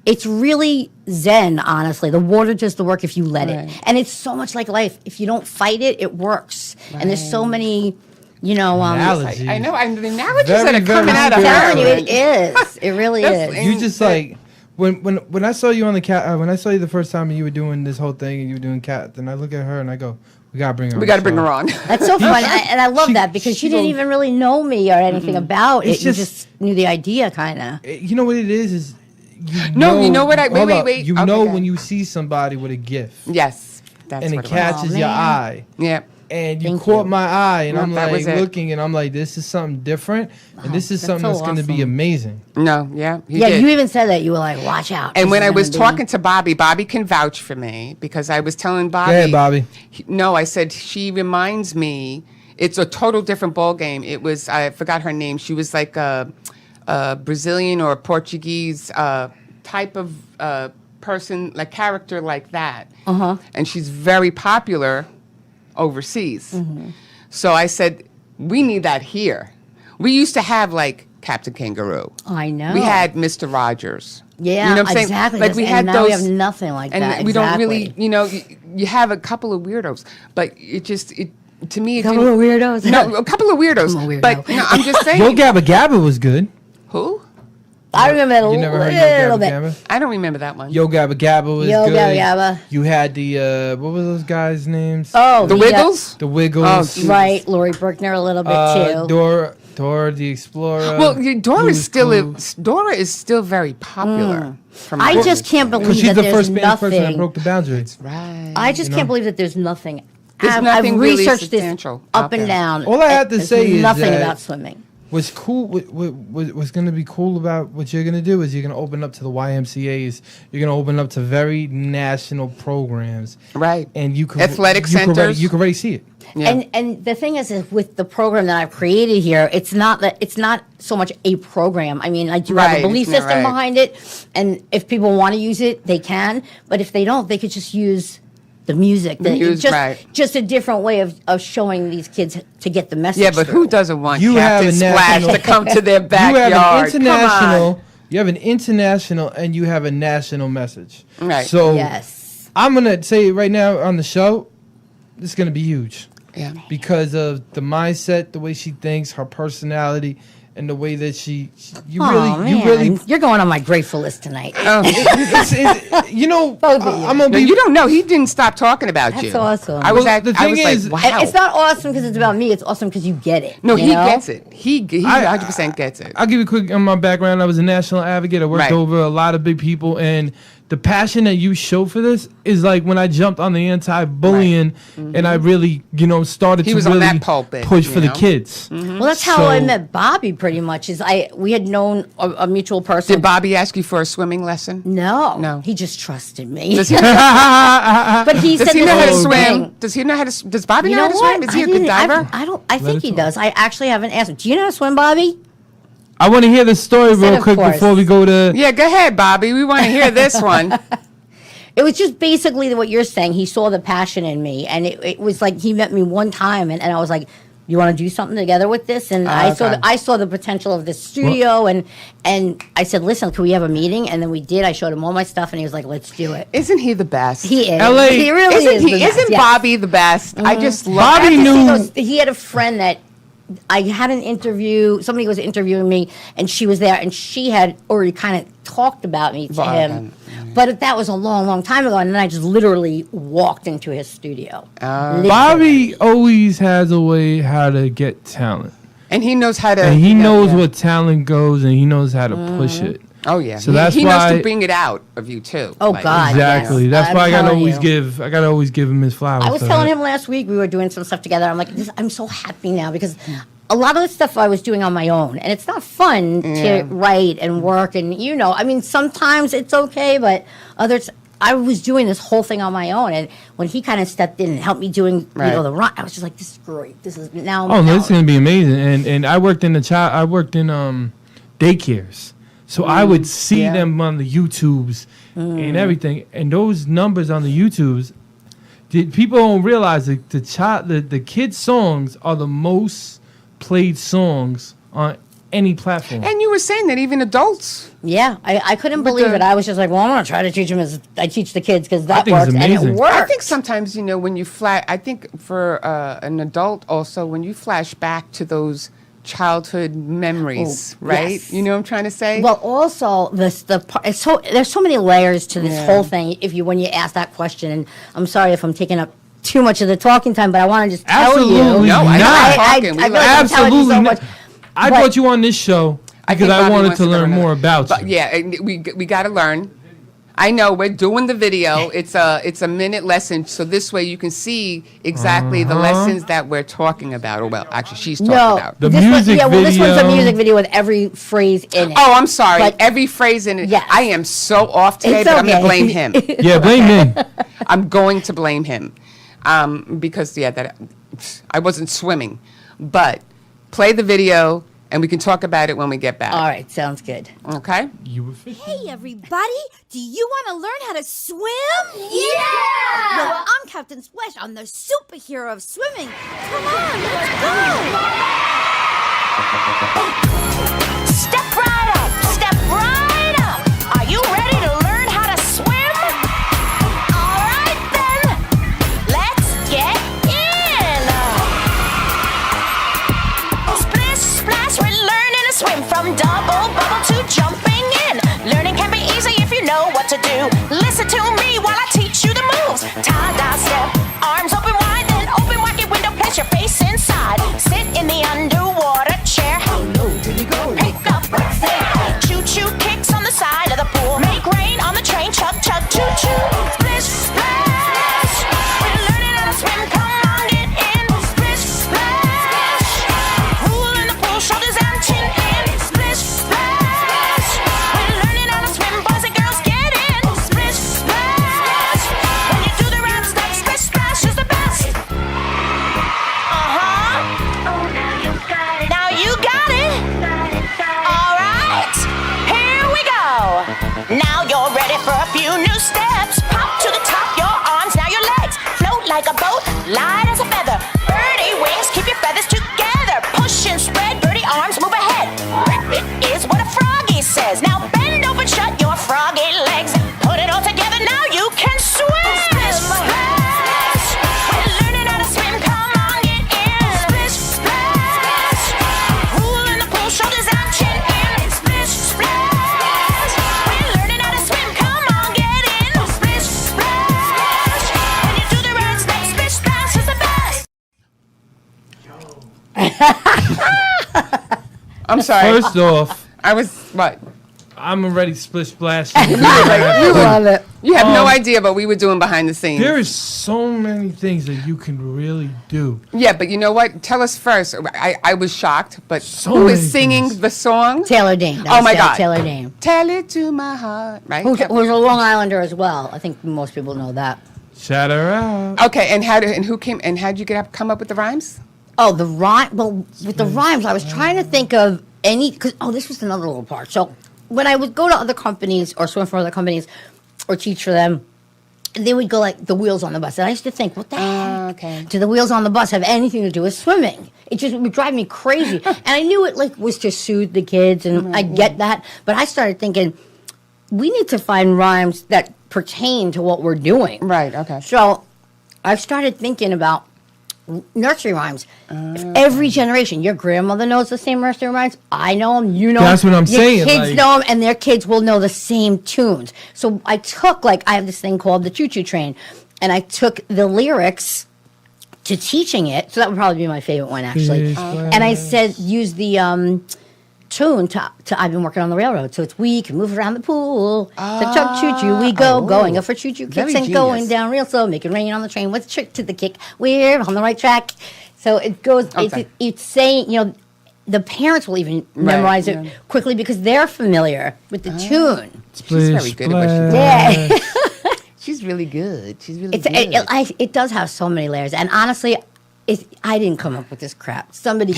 It's really zen, honestly. The water does the work if you let it. And it's so much like life. If you don't fight it, it works. And there's so many... analogies. I know. The analogies that are coming out of her. It is. It really is. You just like when I saw you on the cat. When I saw you the first time and you were doing this whole thing and you were doing cat, then I look at her and I go, "We gotta bring her. We gotta bring her on." That's so funny, and I love that because she didn't even really know me or anything about it. You just knew the idea, kind of. You know what it is you know what? Wait. You know when you see somebody with a gift. Yes, that's and what it catches your eye. Yeah. And you caught my eye, and I'm like looking, and I'm like, this is something different, and this is something that's going to be amazing. No, yeah. You even said that. You were like, watch out. And when I was talking to Bobby can vouch for me because I was telling Bobby. Go ahead, Bobby. No, I said, she reminds me, it's a total different ball game. It was, I forgot her name. She was like a Brazilian or a Portuguese type of person, like character like that. And she's very popular overseas. So I said, we need that here. We used to have like Captain Kangaroo. I know. We had Mr. Rogers. Yeah, you know what I'm saying? exactly. Like we had now those. We have nothing like and that. And we don't really, you have a couple of weirdos, but to me, a couple of weirdos. No, a couple of weirdos. But no, I'm just saying. Yo Gabba Gabba was good. Who? I remember that you never heard Yo Gabba Gabba? I don't remember that one. Yo Gabba Gabba was Yo good. Gabba Gabba. You had the what were those guys' names? Oh, the Wiggles. The Wiggles. Oh, right, Lori Berkner a little bit too. Dora the Explorer. Well, Dora is still very popular. I just can't believe that there's nothing. She's the first person that broke the boundary. That's right. I just can't believe that there's nothing. I've really researched this up and down. All I have to say is nothing about swimming. What's cool? What's going to be cool about what you're going to do is you're going to open up to the YMCA's. You're going to open up to very national programs, right? And you can athletic centers. You can already see it. Yeah. And the thing is with the program that I've created here, it's not so much a program. I mean, I do have a belief system behind it, and if people want to use it, they can. But if they don't, they could just use the music. Just a different way of showing these kids to get the message. Yeah, but who doesn't want Captain Splash to come to their backyard? You have an international You have an international and you have a national message. Right. So Yes. I'm gonna say it right now on the show, it's gonna be huge. Yeah. Because of the mindset, the way she thinks, her personality, and the way that you Man. really, You're going on my grateful list tonight. you know, Both of you. I'm gonna No, be. you don't know. He didn't stop talking about you. That's awesome. I was Well, at. the I thing was is- like, wow. It's not awesome because it's about me. It's awesome because you get it. No, you he know? gets it. He 100% gets it. I'll give you a quick on my background. I was a national advocate. I worked Right. over a lot of big people, and the passion that you show for this is like when I jumped on the anti-bullying, and I really, started He to was on really that pulpit, push for you the know? kids. Well, that's how I So- met Bobby. Pretty much we had known a mutual person. Did Bobby ask you for a swimming lesson? No, No. He just trusted me. Does he, But he does said he the know how to same swim? thing. Does he know how to? Does Bobby You know know how to what? swim? Is he a good diver? I think us he know. does. I actually haven't asked him. Do you know how to swim, Bobby? I want to hear the story said, real of quick course. before we go to. Yeah, go ahead, Bobby. We want to hear this one. It was just basically what you're saying. He saw the passion in me, and it was like he met me one time, and I was like, "You want to do something together with this?" And okay. I saw the potential of this studio, and I said, "Listen, can we have a meeting?" And then we did. I showed him all my stuff, and he was like, "Let's do it." Isn't he the best? He is. LA He really Isn't is. he? the best, Isn't yes. Bobby the best? I just love. Bobby I have to knew- say, though, he had a friend that I had an interview. Somebody was interviewing me, and she was there, and she had already kind of talked about me to Well, him. But that was a long, long time ago, and then I just literally walked into his studio. Literally. Bobby always has a way how to get talent, And he knows how to. and he you know, knows yeah. what talent goes, and he knows how to push Mm-hmm. it. Oh yeah. So that's he knows why- to bring it out of you too. Oh, Like, God. Exactly. yes. That's I'm why I gotta telling always you. give him his flowers. I was for telling that. him last week we were doing some stuff together. I'm like, I'm so happy now because a lot of the stuff I was doing on my own, and it's not fun to write and work, and I mean, sometimes it's okay, but others. I was doing this whole thing on my own, and when he kind of stepped in and helped me doing Right. the run, I was just like, this is great. This is now. Oh, now this is gonna be amazing. And I worked in daycares, so I would see Yeah. them on the YouTubes and everything. And those numbers on the YouTubes, people don't realize that the kids' songs are the most played songs on any platform. And you were saying that even adults. Yeah, I couldn't But believe the- it. I was just like, well, I'm gonna try to teach them as I teach the kids because that think it's works, and it amazing. works. I think sometimes when you I think for an adult also when you flash back to those childhood memories, Oh, right? yes. You know what I'm trying to say? Well, also there's so many layers to this Yeah. whole thing. When you ask that question, and I'm sorry if I'm taking up too much of the talking time, but I want to just tell Absolutely you. No, I know not. I'm talking. We I feel love- like I'm telling you Absolutely so not. much. I but- brought you on this show because think I Bobby wanted wants to go learn another- more about but you. yeah, and we got to learn. I know we're doing the video. It's a minute lesson, so this way you can see exactly the lessons that we're talking about. Or well, actually, she's talking No, about. The this music this one's a video. music video with every phrase in it. Oh, I'm sorry. But- Every phrase in it. Yes. I am so off today, It's but I'm going okay. to blame him. Yeah, blame me. I'm going to blame him because that I wasn't swimming. But play the video, and we can talk about it when we get back. All right, sounds good. Okay. You were fishing. Hey everybody, do you want to learn how to swim? Yeah! Well, I'm Kaptain Splash. I'm the superhero of swimming. Come on, let's go! Step right up, step right up. Are you ready to learn how to swim? All right then, let's get in. Splish, splash, we're learning to swim from double bubble to jumping in. Learning can be easy if you know what to do. Listen to me while I teach you the moves. Tie-dye step, arms open wide, then open wacky window, place your face inside. Sit in the underwater chair. How low can you go? Pick up a thing. Choo-choo kicks on the side of the pool. Make rain on the train. Chug, chug, choo-choo. Splish, splash. We're learning how to swim. Come on, get in. Splish, splash. Pool in the pool, shoulders and chin in. Splish, splash. We're learning how to swim. Boys and girls, get in. Splish, splash. When you do the right stuff, splish, splash is the best. Now you got it. All right, here we go. Now you're ready for a few new steps. Pop to the top, your arms, now your legs. Float like a boat, light as a feather. Birdie wings, keep your feathers together. Push and spread, birdie arms, move ahead. It is what a froggy says. Now bend I'm sorry. First off, I was what? I'm already split splash. You love it. You have no idea what we were doing behind the scenes. There is so many things that you can really do. Yeah, but you know what? Tell us first. I was shocked, but So who many is singing things. the song? Taylor Dane. Oh my God. Taylor Dane. Tell it to my heart. Right? Who's a Long Islander as well. I think most people know that. Shout her out. Okay, and who came and how'd you come up with the rhymes? Oh, the rhyme. Well, with the rhymes, I was trying to think of any. This was another little part. So when I would go to other companies or swim for other companies or teach for them, they would go like the wheels on the bus. And I used to think, what the heck? Okay. Do the wheels on the bus have anything to do with swimming? It just would drive me crazy. And I knew it was to soothe the kids, and I get that. But I started thinking, we need to find rhymes that pertain to what we're doing. Right, okay. So I've started thinking about nursery rhymes. Every generation, your grandmother knows the same nursery rhymes. I know them. You know them. That's what I'm your saying, Kids like- know them, and their kids will know the same tunes. So I took I have this thing called the Choo Choo Train, and I took the lyrics to teaching it. So that would probably be my favorite one, actually. And I said use the tune to I've been working on the railroad. So it's we can move around the pool. The chug choo choo we go, going up for choo choo Very kicks and going genius. down real slow, make it rain on the train. What's the trick to the kick? We're on the right track. So it goes, Okay. it's saying, the parents will even memorize it yeah. quickly because they're familiar with the tune. She's very good at what she does. Yeah. She's really good. She's really It's, good. it does have so many layers. And honestly, I didn't come up with this crap. Somebody,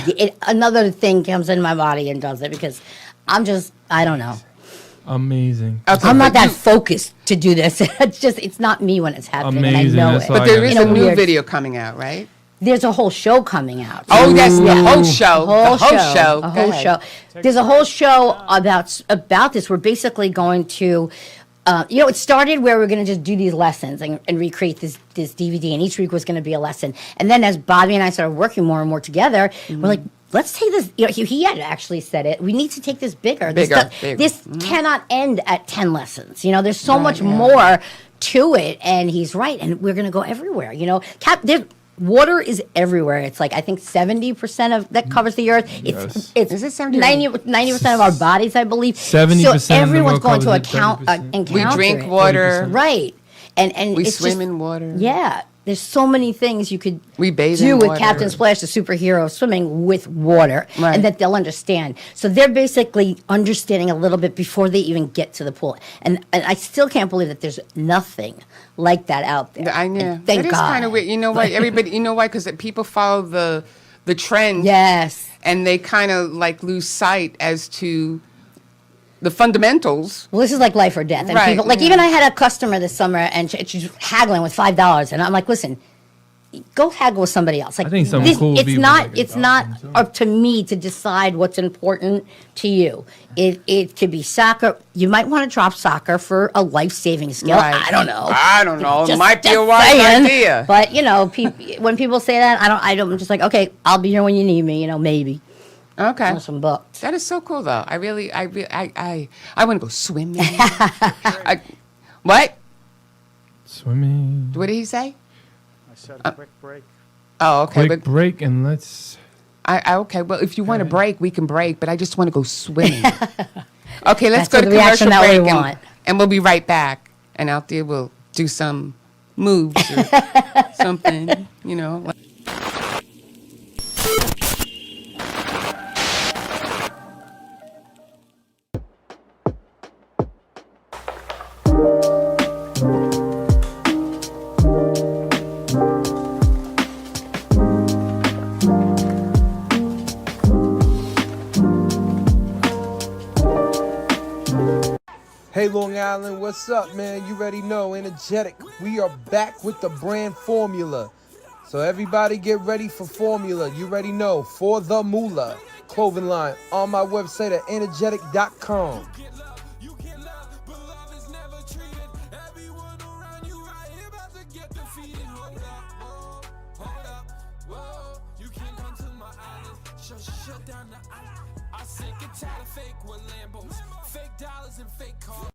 another thing comes in my body and does it because I don't know. Amazing. Okay, I'm not but that focused to do this. It's not me when it's happening, Amazing, and I know that's it. all But there I is gotta a say. new Weird. video coming out, right? There's a whole show coming out. Oh, yes, the Yeah. whole show. A whole show. Go A whole ahead. show. There's a whole show about this. We're basically going to, it started where we're going to just do these lessons and recreate this DVD, and each week was going to be a lesson. And then as Bobby and I started working more and more together, we're like, let's take this. He had actually said it. We need to take this bigger. Bigger. This cannot end at 10 lessons. There's so much more to it, and he's right. And we're going to go everywhere. Water is everywhere. It's I think 70% of that covers the earth. Yes. It's Is it 70? 90% of our bodies, I believe. 70% So everyone's going to covers it, encounter 30%. We drink it. water. Right. And We it's swim just- in water. Yeah. There's so many things you could We bathe do in with water. Kaptain Splash, the superhero of swimming with water, Right. and that they'll understand. So they're basically understanding a little bit before they even get to the pool. And I still can't believe that there's nothing like that out there. I know. And thank It is God. kind of weird. You know why? Everybody, you know why? Because people follow the trend. Yes. And they kind of lose sight as to the fundamentals. Well, this is like life or death. And Right, people, yeah. even I had a customer this summer, and she's haggling with $5, and I'm like, listen, go haggle with somebody else. I think someone cool would be It's with, not $1,000 too. up to me to decide what's important to you. It could be soccer. You might want to drop soccer for a life-saving skill. Right. I don't know. I don't know. It Just- might be just a wise saying. idea. But when people say that, I'm just like, okay, I'll be here when you need me. Maybe. Okay. Or some books. That is so cool, though. I want to go swimming. What? Swimming. What did he say? I said a quick break. Oh, okay. Quick But break and let's. okay. Well, if you want to break, we can break. But I just want to go swimming. Okay, let's That's go to the reaction commercial that we break, want. and we'll be right back. And out there, we'll do some moves or something. Hey Long Island, what's up, man? You already know, energetic. We are back with the brand formula. So everybody get ready for formula. You already know, for the moolah clothing line on my website at energetic.com. Shut down the island. I sick and tired of fake with Lambos, fake dollars and fake cars.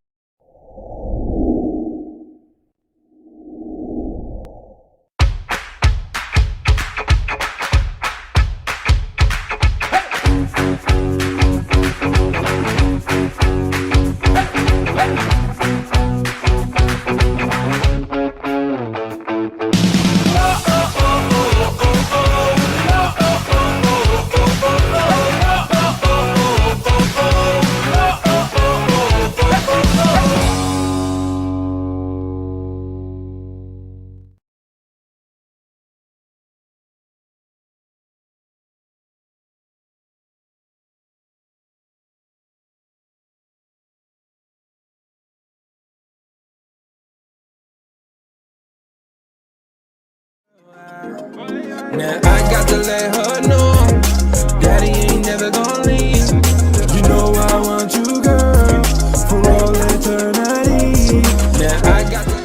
Now I got to let her know, Daddy ain't never gonna leave. You know I want you, girl, for all eternity. Now I got to.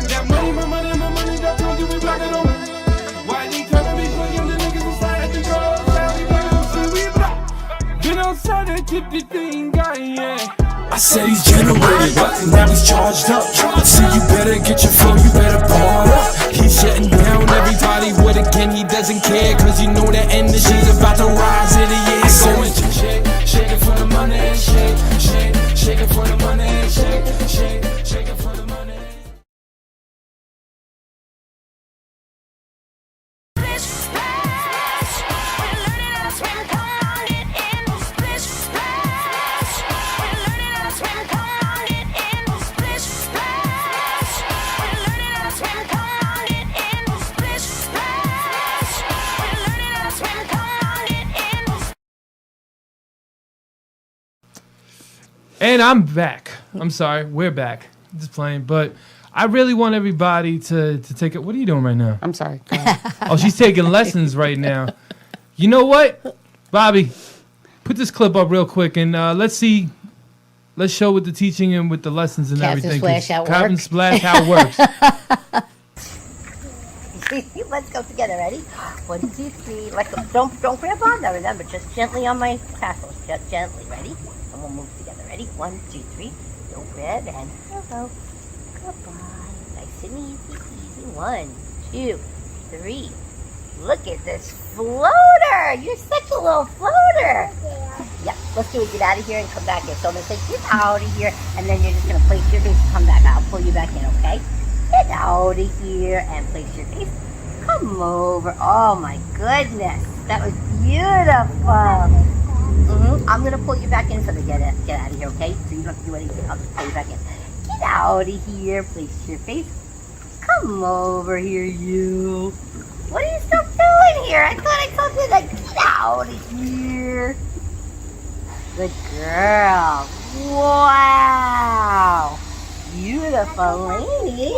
That money, my money, my money, that's gonna give me black and on. Why they tryna be playing the niggas inside the girls? Been outside and keep the thing going, yeah. I said he's generated, now he's charged up. So you better get your flow, you better bar up. He's shutting down everybody with again, he doesn't care. Cause you know that energy's about to rise in the air. I said shake it for the money, shake it for the money, shake it for the money. Splish splash, we're learning how to swim. Come on, get in. Splish splash, we're learning how to swim. Come on, get in. Splish splash, we're learning how to swim. Come on, get in. Splish splash, we're learning how to swim. Come on, get in. And I'm back. I'm sorry, we're back. Just playing, but I really want everybody to take it. What are you doing right now? I'm sorry. Oh, she's taking lessons right now. You know what, Bobby? Put this clip up real quick and let's see. Let's show with the teaching and with the lessons and Captain everything. Splash, how it Captain works. Splash, how it works. Let's go together. Ready? 1, 2, 3. Let go. Don't grab on though. Remember, just gently on my tassels. Just gently. Ready? And we'll move together. Ready? 1, 2, 3. Don't grab and hello. Goodbye. Nice and easy. 1, 2, 3. Look at this floater. You're such a little floater. Yep. Let's do it. Get out of here and come back in. So I'm gonna say get out of here, and then you're just gonna place your face and come back. I'll pull you back in. Okay? Get out of here and place your face. Come over. Oh my goodness. That was beautiful. I'm going to pull you back in so to get out of here, okay? So you don't have to do anything. I'll just pull you back in. Get out of here. Place your face. Come over here, you. What are you still doing here? I thought I told you that. Get out of here. Good girl. Wow. Beautiful lady.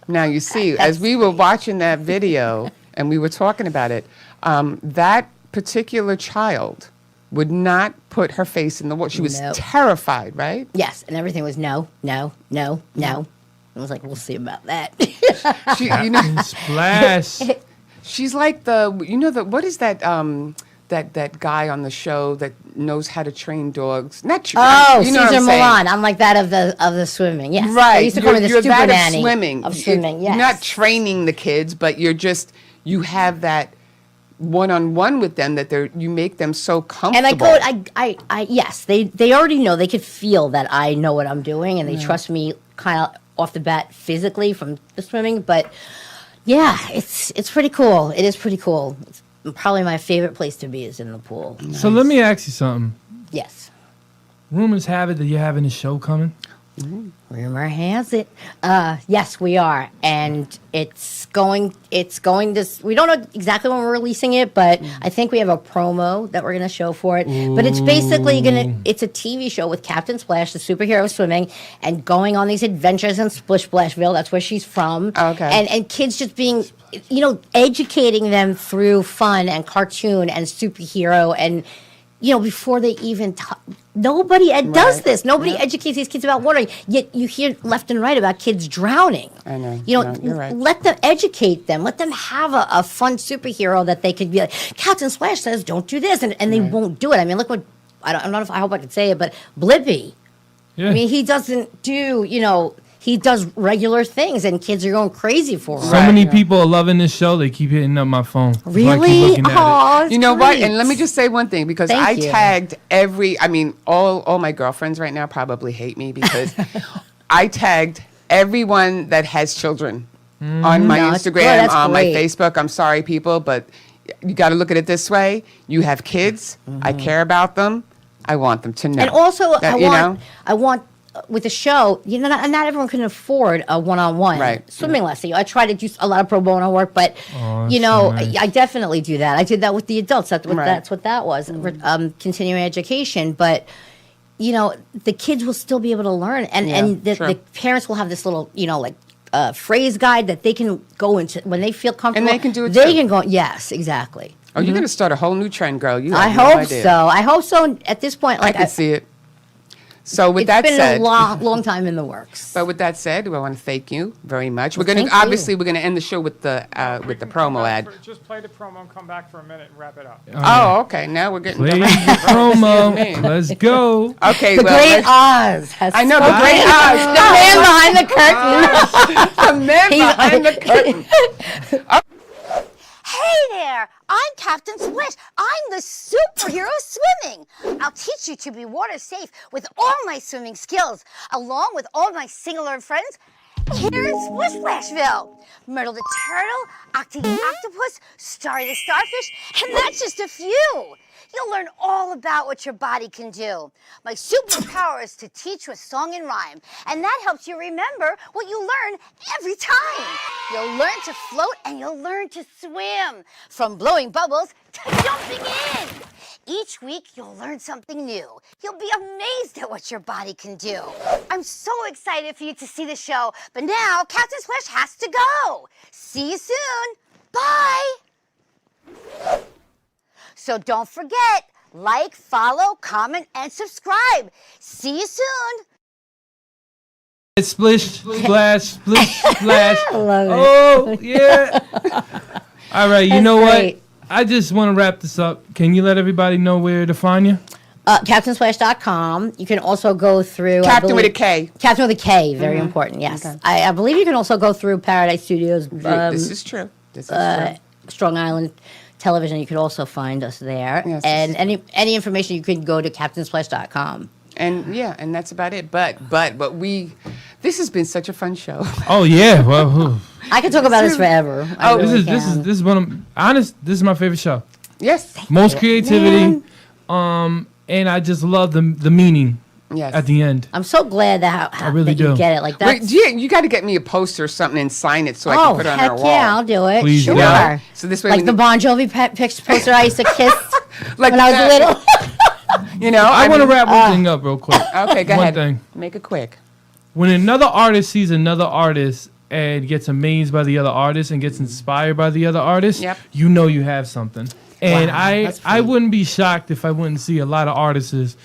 Now, you see, as we were watching that video and we were talking about it, that particular child would not put her face in the water. She was terrified, right? Yes, and everything was no. I was like, we'll see about that. Splash. She's like what is that, that guy on the show that knows how to train dogs? Caesar Milan. I'm like that of the swimming. Yes, right. They used to call me the you're super that nanny of swimming. Of swimming, yes. You're not training the kids, but you have that one-on-one with them that you make them so comfortable. And yes, they already know. They could feel that I know what I'm doing, and they trust me kind of off the bat physically from the swimming. But yeah, it's pretty cool. It is pretty cool. It's probably my favorite place to be is in the pool. Nice. So let me ask you something. Yes. Rumors have it that you're having a show coming. Rumor has it. Yes, we are, and it's going to. We don't know exactly when we're releasing it, but I think we have a promo that we're going to show for it. But it's basically it's a TV show with Kaptain Splash, the superhero of swimming, and going on these adventures in Splish Splashville. That's where she's from. Okay. And kids just being, educating them through fun and cartoon and superhero and. Before they even nobody does this. Nobody educates these kids about water. Yet you hear left and right about kids drowning. I know. You're right. Let them educate them. Let them have a fun superhero that they could be like, Captain Splash says, don't do this. And they won't do it. I mean, look what, I hope I can say it, but Blippi. Yeah. I mean, he doesn't do, he does regular things, and kids are going crazy for him. So many people are loving this show. They keep hitting up my phone. Really? You know what? And let me just say one thing, because I tagged all my girlfriends right now probably hate me because I tagged everyone that has children on my Instagram, on my Facebook. I'm sorry, people, but you got to look at it this way. You have kids. I care about them. I want them to know. And also, I want with the show, not everyone can afford a one-on-one swimming lesson. I try to do a lot of pro bono work, but I definitely do that. I did that with the adults. That's what that was. Continuing education, but the kids will still be able to learn, and the parents will have this little phrase guide that they can go into when they feel comfortable. And they can do it They too. can go. Yes, exactly. Oh, you're going to start a whole new trend, girl. You I have no hope idea. so. I hope so. At this point, I like can see it. So with it's that been said, a long time in the works. but with that said, we want to thank you very much. We're Well, going to thank obviously you. we're going to end the show with the promo ad. Just play the promo and come back for a minute and wrap it up. Oh, okay. Now we're getting Play done. the Excuse promo. me. Let's go. Okay, The well, Great let's- Oz has I know the spoken. Great Oz. The man behind the curtain. The man behind the curtain. Hey there, I'm Kaptain Splash. I'm the superhero of swimming. I'll teach you to be water safe with all my swimming skills, along with all my singular friends here in Splish Splashville. Myrtle the turtle, Octi the octopus, Starry the starfish, and that's just a few. You'll learn all about what your body can do. My superpower is to teach with song and rhyme, and that helps you remember what you learn every time. You'll learn to float and you'll learn to swim, from blowing bubbles to jumping in. Each week, you'll learn something new. You'll be amazed at what your body can do. I'm so excited for you to see the show, but now Kaptain Splash has to go. See you soon. Bye. So don't forget, like, follow, comment, and subscribe. See you soon. Splish, splash, splish, splash. I love it. Oh, yeah. All right, you That's know great. what? I just want to wrap this up. Can you let everybody know where to find you? CaptainSplash.com. You can also go through Captain with a K. Captain with a K. Very important. Yes, Okay. I believe you can also go through Paradise Studios. This is true. This is true. Strong Island Television. You could also find us there. Yes, and any information you can go to CaptainSplash.com. And yeah, and that's about it. But this has been such a fun show. Oh yeah, well, I could talk about this forever. I really this is one of honest. This is my favorite show. Yes. Most creativity, and I just love the meaning. Yes. At the end. I'm so glad that how I really that you do. get it. Like that. Wait, you got to get me a poster or something and sign it so I can put it on heck our wall. yeah, I'll do it. Please sure. do. Yeah. So this way Like we the can- Bon Jovi poster I used to kiss Like when I was that. little. You know, I want to mean- wrap one thing up real quick. Okay, go one ahead. thing. Make it quick. When another artist sees another artist and gets amazed by the other artist and gets inspired by the other artist, Yep. you know you have something. And Wow, I that's I sweet. wouldn't be shocked if I wouldn't see a lot of artists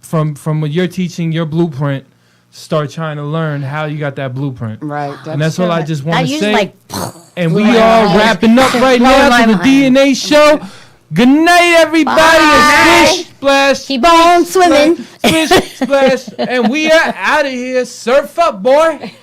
from what you're teaching, your blueprint, start trying to learn how you got that blueprint. Right. And that's all I just want I to use say. like. And blew we my are mind. wrapping up right Blew now my to the mind. DNA show. Good night, everybody. Bye. Splish, splash. Keep on swimming. Splish, splash. And we are out of here. Surf up, boy.